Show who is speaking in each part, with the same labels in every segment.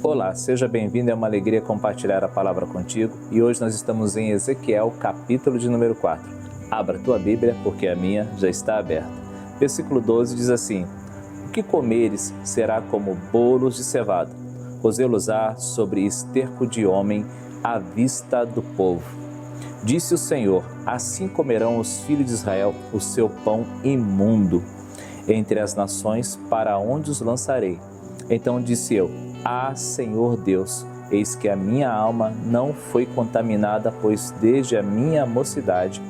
Speaker 1: Olá, seja bem-vindo, é uma alegria compartilhar a palavra contigo e hoje nós estamos em Ezequiel, capítulo de número 4. Abra tua Bíblia, porque a minha já está aberta. Versículo 12 diz assim: O que comeres será como bolos de cevada, cozê-los-á sobre esterco de homem à vista do povo. Disse o Senhor: assim comerão os filhos de Israel o seu pão imundo entre as nações, para onde os lançarei. Então disse eu: Ah, Senhor Deus, eis que a minha alma não foi contaminada, pois desde a minha mocidade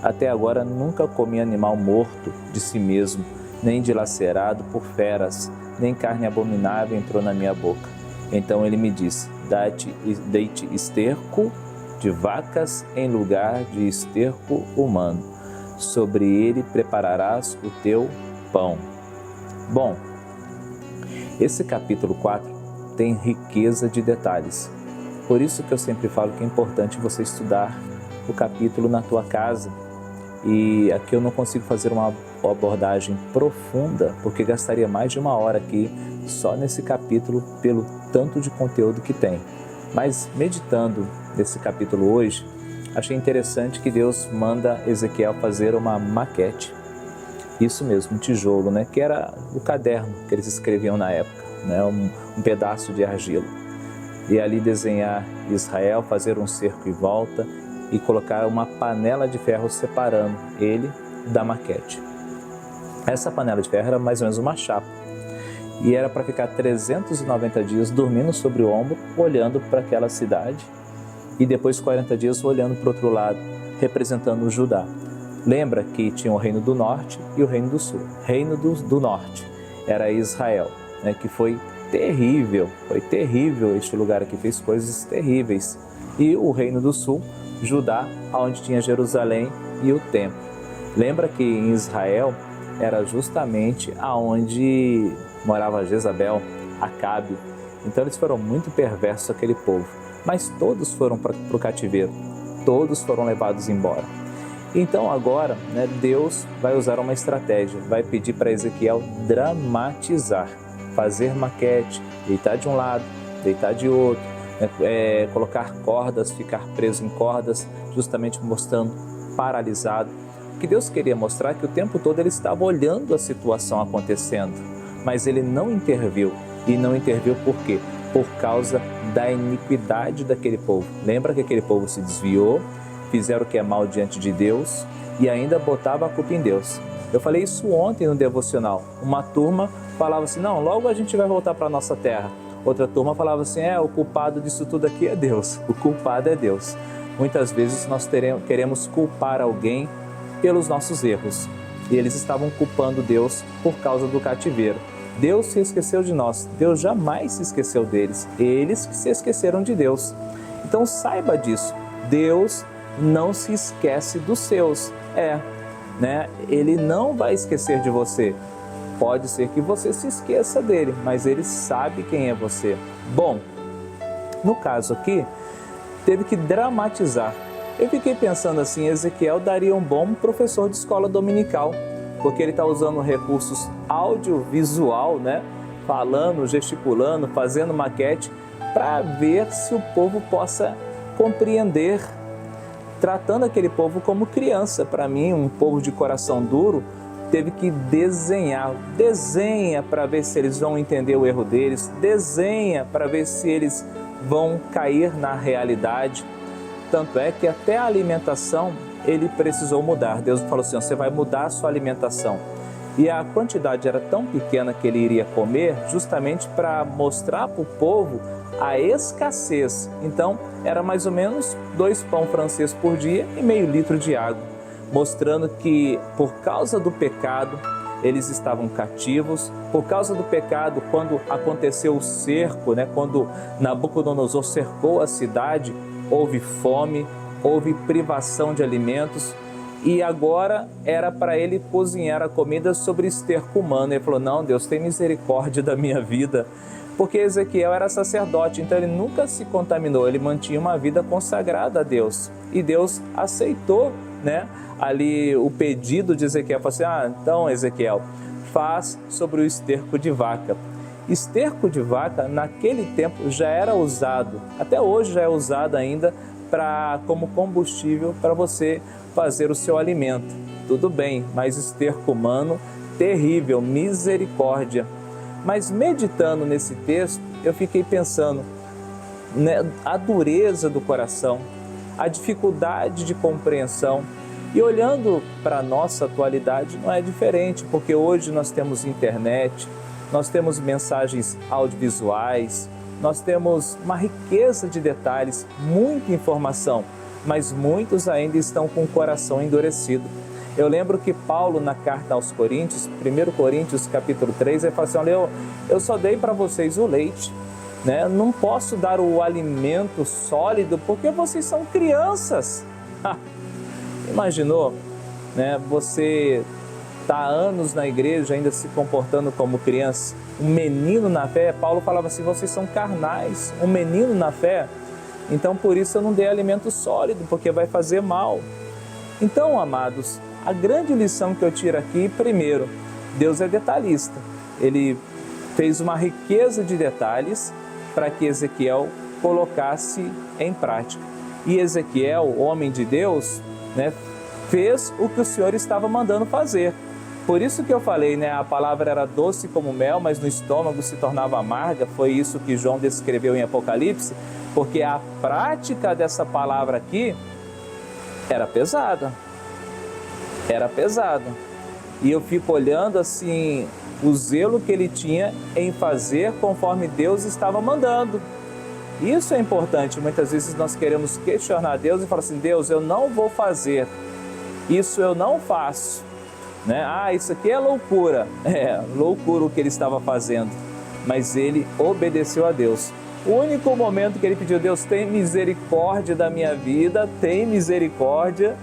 Speaker 1: até agora nunca comi animal morto de si mesmo, nem dilacerado por feras, nem carne abominável entrou na minha boca. Então ele me disse: Deite esterco de vacas em lugar de esterco humano. Sobre ele prepararás o teu pão. Bom, esse capítulo 4 tem riqueza de detalhes. Por isso que eu sempre falo que é importante você estudar o capítulo na tua casa. E aqui eu não consigo fazer uma abordagem profunda, porque gastaria mais de 1 hora aqui só nesse capítulo, pelo tanto de conteúdo que tem. Mas meditando nesse capítulo hoje, achei interessante que Deus manda Ezequiel fazer uma maquete. Isso mesmo, um tijolo, né? Que era o caderno que eles escreviam na época, né? Um pedaço de argila. E ali desenhar Israel, fazer um cerco em volta e colocar uma panela de ferro separando ele da maquete. Essa panela de ferro era mais ou menos uma chapa. E era para ficar 390 dias dormindo sobre o ombro, olhando para aquela cidade, e depois 40 dias olhando para o outro lado, representando o Judá. Lembra que tinha o reino do norte e o reino do sul. Reino do norte era Israel, né, que foi terrível este lugar aqui, fez coisas terríveis. E o reino do sul, Judá, onde tinha Jerusalém e o templo. Lembra que em Israel era justamente aonde morava Jezabel, Acabe. Então eles foram muito perversos, aquele povo. Mas todos foram para o cativeiro, todos foram levados embora. Então agora, né, Deus vai usar uma estratégia, vai pedir para Ezequiel dramatizar, fazer maquete, deitar de um lado, deitar de outro, colocar cordas, ficar preso em cordas, justamente mostrando paralisado. O que Deus queria mostrar é que o tempo todo ele estava olhando a situação acontecendo, mas ele não interviu. E não interviu por quê? Por causa da iniquidade daquele povo. Lembra que aquele povo se desviou, fizeram o que é mal diante de Deus e ainda botava a culpa em Deus. Eu falei isso ontem no devocional. Uma turma falava assim: não, logo a gente vai voltar para a nossa terra. Outra turma falava assim: o culpado disso tudo aqui é Deus. O culpado é Deus. Muitas vezes nós queremos culpar alguém pelos nossos erros. E eles estavam culpando Deus por causa do cativeiro. Deus se esqueceu de nós. Deus jamais se esqueceu deles. Eles que se esqueceram de Deus. Então saiba disso. Deus não se esquece dos seus. Ele não vai esquecer de você. Pode ser que você se esqueça dele, mas ele sabe quem é você. Bom, no caso aqui, teve que dramatizar. Eu fiquei pensando assim, Ezequiel daria um bom professor de escola dominical, porque ele está usando recursos audiovisual, né? Falando, gesticulando, fazendo maquete, para ver se o povo possa compreender, tratando aquele povo como criança. Para mim, um povo de coração duro teve que desenha para ver se eles vão entender o erro deles, desenha para ver se eles vão cair na realidade. Tanto é que até a alimentação ele precisou mudar. Deus falou assim: você vai mudar a sua alimentação. E a quantidade era tão pequena que ele iria comer, justamente para mostrar para o povo a escassez. Então, era mais ou menos 2 pão francês por dia e meio litro de água, mostrando que por causa do pecado eles estavam cativos. Por causa do pecado, quando aconteceu o cerco, quando Nabucodonosor cercou a cidade, houve fome, houve privação de alimentos. E agora era para ele cozinhar a comida sobre esterco humano. Ele falou: não, Deus, tem misericórdia da minha vida. Porque Ezequiel era sacerdote, então ele nunca se contaminou, ele mantinha uma vida consagrada a Deus. E Deus aceitou, ali o pedido de Ezequiel. Falou assim: então Ezequiel, faz sobre o esterco de vaca. Esterco de vaca, naquele tempo, já era usado, até hoje já é usado ainda como combustível para você fazer o seu alimento. Tudo bem, mas esterco humano, terrível, misericórdia. Mas meditando nesse texto, eu fiquei pensando, né, a dureza do coração, a dificuldade de compreensão. E olhando para a nossa atualidade, não é diferente, porque hoje nós temos internet, nós temos mensagens audiovisuais, nós temos uma riqueza de detalhes, muita informação, mas muitos ainda estão com o coração endurecido. Eu lembro que Paulo, na carta aos Coríntios, 1 Coríntios capítulo 3, ele fala assim, olha, eu só dei para vocês o leite, né? Não posso dar o alimento sólido porque vocês são crianças. Imaginou, né? Você está há anos na igreja ainda se comportando como criança. Um menino na fé, Paulo falava assim, vocês são carnais, um menino na fé. Então por isso eu não dei alimento sólido, porque vai fazer mal. Então, amados, a grande lição que eu tiro aqui, primeiro, Deus é detalhista. Ele fez uma riqueza de detalhes para que Ezequiel colocasse em prática. E Ezequiel, homem de Deus, né, fez o que o Senhor estava mandando fazer. Por isso que eu falei, né, a palavra era doce como mel, mas no estômago se tornava amarga. Foi isso que João descreveu em Apocalipse, porque a prática dessa palavra aqui era pesada. Era pesada. E eu fico olhando assim, o zelo que ele tinha em fazer conforme Deus estava mandando. Isso é importante. Muitas vezes nós queremos questionar Deus e falar assim, Deus, eu não vou fazer. Isso eu não faço. Né? Isso aqui é loucura. É, loucura o que ele estava fazendo. Mas ele obedeceu a Deus. O único momento que ele pediu, Deus, tem misericórdia da minha vida, tem misericórdia,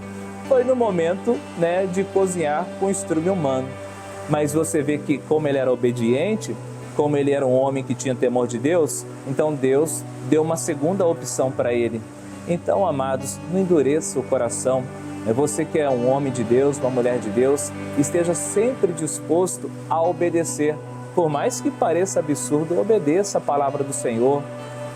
Speaker 1: foi no momento, né, de cozinhar com estrume humano. Mas você vê que como ele era obediente, como ele era um homem que tinha temor de Deus, então Deus deu uma segunda opção para ele. Então, amados, não endureça o coração. Você que é um homem de Deus, uma mulher de Deus, esteja sempre disposto a obedecer. Por mais que pareça absurdo, obedeça a palavra do Senhor,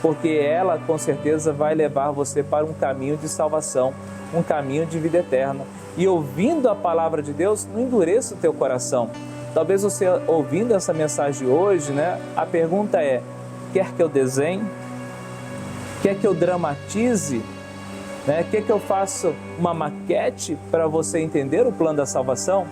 Speaker 1: porque ela com certeza vai levar você para um caminho de salvação, um caminho de vida eterna. E ouvindo a palavra de Deus, não endureça o teu coração. Talvez você ouvindo essa mensagem hoje, né, a pergunta é, quer que eu desenhe? Quer que eu dramatize? Né? Quer que eu faça uma maquete para você entender o plano da salvação?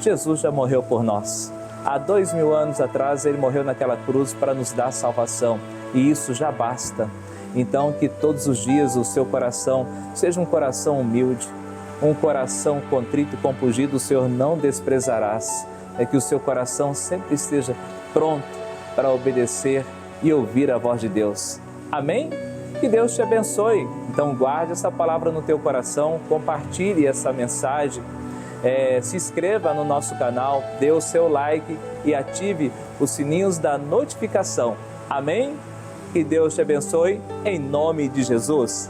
Speaker 1: Jesus já morreu por nós. Há 2000 anos atrás, ele morreu naquela cruz para nos dar salvação. E isso já basta. Então, que todos os dias o seu coração seja um coração humilde, um coração contrito e compungido, o Senhor não desprezarás. É que o seu coração sempre esteja pronto para obedecer e ouvir a voz de Deus. Amém? Que Deus te abençoe. Então, guarde essa palavra no teu coração, compartilhe essa mensagem, se inscreva no nosso canal, dê o seu like e ative os sininhos da notificação. Amém? Que Deus te abençoe, em nome de Jesus.